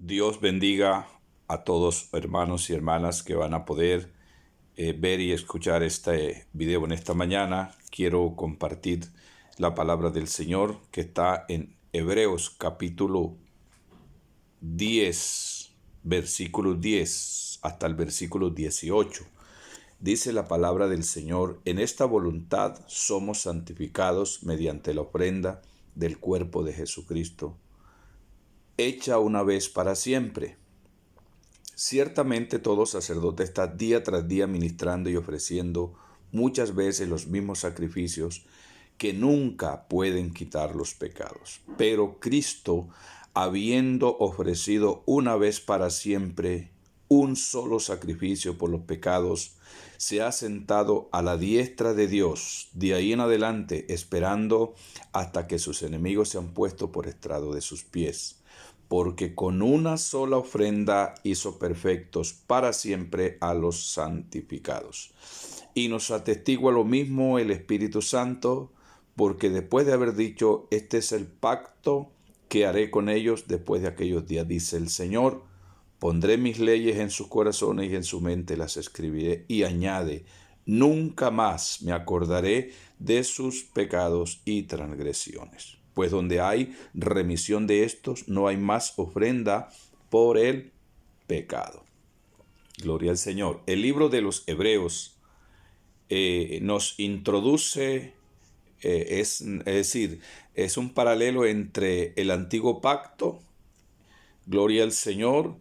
Dios bendiga a todos hermanos y hermanas que van a poder ver y escuchar este video en esta mañana. Quiero compartir la palabra del Señor que está en Hebreos capítulo 10, versículo 10 hasta el versículo 18. Dice la palabra del Señor: en esta voluntad somos santificados mediante la ofrenda del cuerpo de Jesucristo, hecha una vez para siempre. Ciertamente todo sacerdote está día tras día ministrando y ofreciendo muchas veces los mismos sacrificios que nunca pueden quitar los pecados. Pero Cristo, habiendo ofrecido una vez para siempre un solo sacrificio por los pecados, se ha sentado a la diestra de Dios, de ahí en adelante, esperando hasta que sus enemigos se han puesto por estrado de sus pies. Porque con una sola ofrenda hizo perfectos para siempre a los santificados. Y nos atestigua lo mismo el Espíritu Santo, porque después de haber dicho: este es el pacto que haré con ellos después de aquellos días, dice el Señor, pondré mis leyes en sus corazones y en su mente las escribiré. Y añade: nunca más me acordaré de sus pecados y transgresiones. Pues donde hay remisión de estos, no hay más ofrenda por el pecado. Gloria al Señor. El libro de los Hebreos nos introduce, es decir, es un paralelo entre el antiguo pacto, gloria al Señor,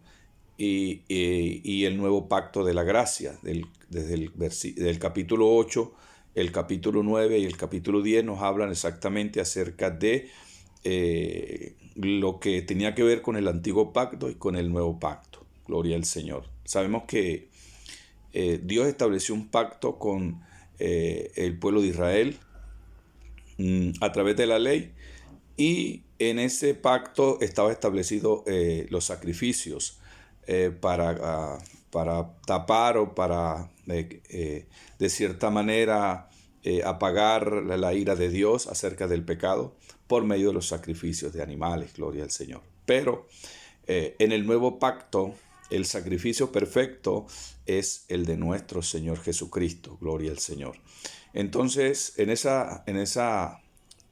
y el nuevo pacto de la gracia. Desde del capítulo 8, el capítulo 9 y el capítulo 10 nos hablan exactamente acerca de lo que tenía que ver con el antiguo pacto y con el nuevo pacto. Gloria al Señor. Sabemos que Dios estableció un pacto con el pueblo de Israel a través de la ley, y en ese pacto estaba establecido los sacrificios para tapar o para de cierta manera apagar la ira de Dios acerca del pecado por medio de los sacrificios de animales, gloria al Señor. Pero en el nuevo pacto, el sacrificio perfecto es el de nuestro Señor Jesucristo, gloria al Señor. Entonces, en esa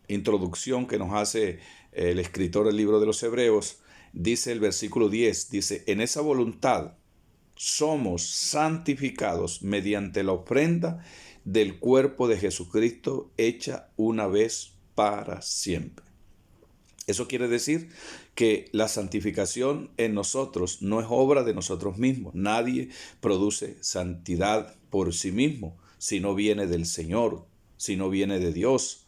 introducción que nos hace el escritor del libro de los Hebreos, dice el versículo 10, dice: en esa voluntad somos santificados mediante la ofrenda del cuerpo de Jesucristo, hecha una vez para siempre. Eso quiere decir que la santificación en nosotros no es obra de nosotros mismos. Nadie produce santidad por sí mismo, si no viene del Señor, si no viene de Dios.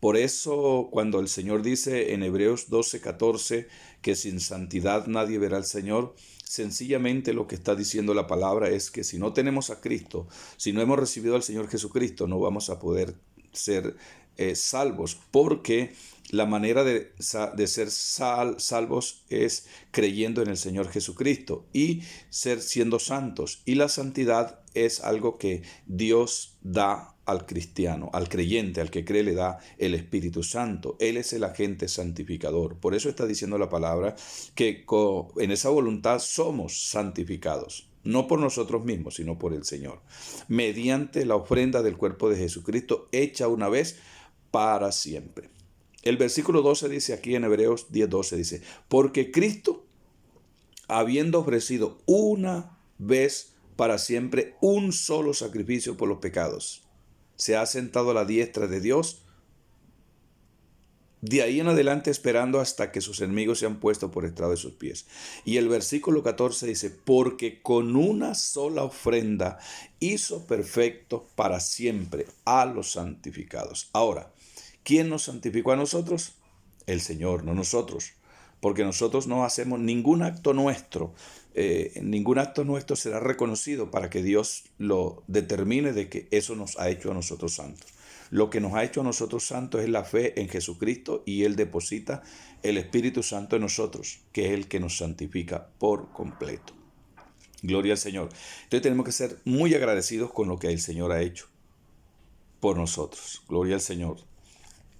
Por eso, cuando el Señor dice en Hebreos 12:14 que sin santidad nadie verá al Señor, sencillamente lo que está diciendo la palabra es que si no tenemos a Cristo, si no hemos recibido al Señor Jesucristo, no vamos a poder ser salvos, porque la manera de ser salvos es creyendo en el Señor Jesucristo y siendo santos. Y la santidad es algo que Dios da al cristiano, al creyente, al que cree, le da el Espíritu Santo. Él es el agente santificador. Por eso está diciendo la palabra que en esa voluntad somos santificados. No por nosotros mismos, sino por el Señor. Mediante la ofrenda del cuerpo de Jesucristo, hecha una vez para siempre. El versículo 12 dice aquí en Hebreos 10:12, dice: porque Cristo, habiendo ofrecido una vez para siempre un solo sacrificio por los pecados, se ha sentado a la diestra de Dios, de ahí en adelante esperando hasta que sus enemigos se han puesto por estrado de sus pies. Y el versículo 14 dice: porque con una sola ofrenda hizo perfecto para siempre a los santificados. Ahora, ¿quién nos santificó a nosotros? El Señor, no nosotros. Porque nosotros no hacemos ningún acto nuestro. Ningún acto nuestro será reconocido para que Dios lo determine de que eso nos ha hecho a nosotros santos. Lo que nos ha hecho a nosotros santos es la fe en Jesucristo, y Él deposita el Espíritu Santo en nosotros, que es el que nos santifica por completo. Gloria al Señor. Entonces tenemos que ser muy agradecidos con lo que el Señor ha hecho por nosotros. Gloria al Señor.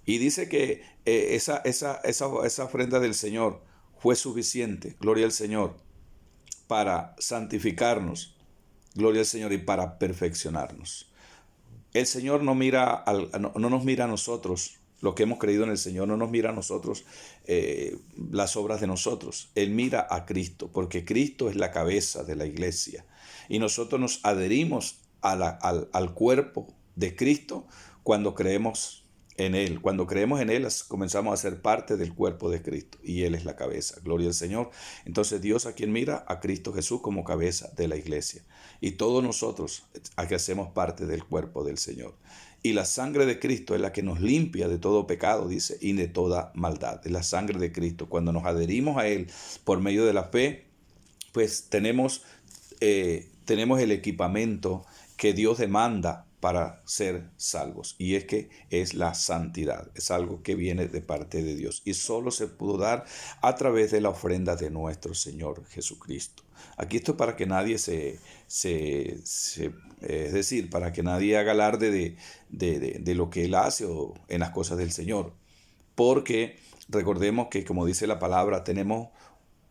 Y dice que esa ofrenda del Señor fue suficiente, gloria al Señor, para santificarnos, gloria al Señor, y para perfeccionarnos. El Señor no nos mira a nosotros, los que hemos creído en el Señor, no nos mira a nosotros las obras de nosotros. Él mira a Cristo, porque Cristo es la cabeza de la iglesia. Y nosotros nos adherimos al cuerpo de Cristo cuando creemos en Él. Cuando creemos en Él, comenzamos a ser parte del cuerpo de Cristo. Y Él es la cabeza. Gloria al Señor. Entonces Dios, a quien mira a Cristo Jesús como cabeza de la iglesia. Y todos nosotros a que hacemos parte del cuerpo del Señor. Y la sangre de Cristo es la que nos limpia de todo pecado, dice, y de toda maldad. Es la sangre de Cristo. Cuando nos adherimos a Él por medio de la fe, pues tenemos el equipamiento que Dios demanda para ser salvos. Y es que es la santidad. Es algo que viene de parte de Dios. Y solo se pudo dar a través de la ofrenda de nuestro Señor Jesucristo. Aquí esto es para que nadie es decir, para que nadie haga alarde de lo que Él hace o en las cosas del Señor. Porque recordemos que, como dice la palabra, tenemos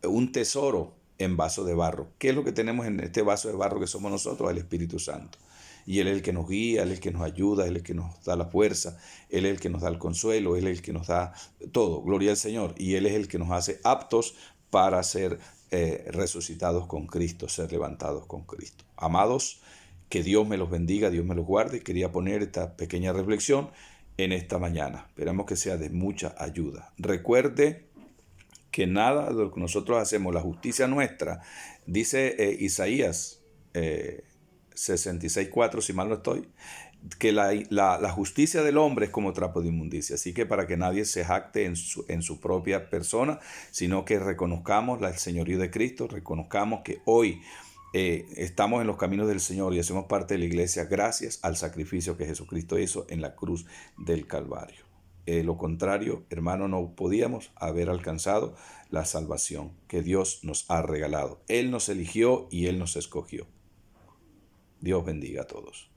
un tesoro en vaso de barro. ¿Qué es lo que tenemos en este vaso de barro que somos nosotros? El Espíritu Santo. Y Él es el que nos guía, Él es el que nos ayuda, Él es el que nos da la fuerza, Él es el que nos da el consuelo, Él es el que nos da todo. Gloria al Señor. Y Él es el que nos hace aptos para ser resucitados con Cristo, ser levantados con Cristo. Amados, que Dios me los bendiga, Dios me los guarde. Quería poner esta pequeña reflexión en esta mañana. Esperamos que sea de mucha ayuda. Recuerde que nada de lo que nosotros hacemos, la justicia nuestra, dice Isaías 66:4, si mal no estoy, que la justicia del hombre es como trapo de inmundicia. Así que para que nadie se jacte en su propia persona, sino que reconozcamos el señorío de Cristo, reconozcamos que hoy estamos en los caminos del Señor y hacemos parte de la iglesia gracias al sacrificio que Jesucristo hizo en la cruz del Calvario. Lo contrario, hermano, no podíamos haber alcanzado la salvación que Dios nos ha regalado. Él nos eligió y Él nos escogió. Dios bendiga a todos.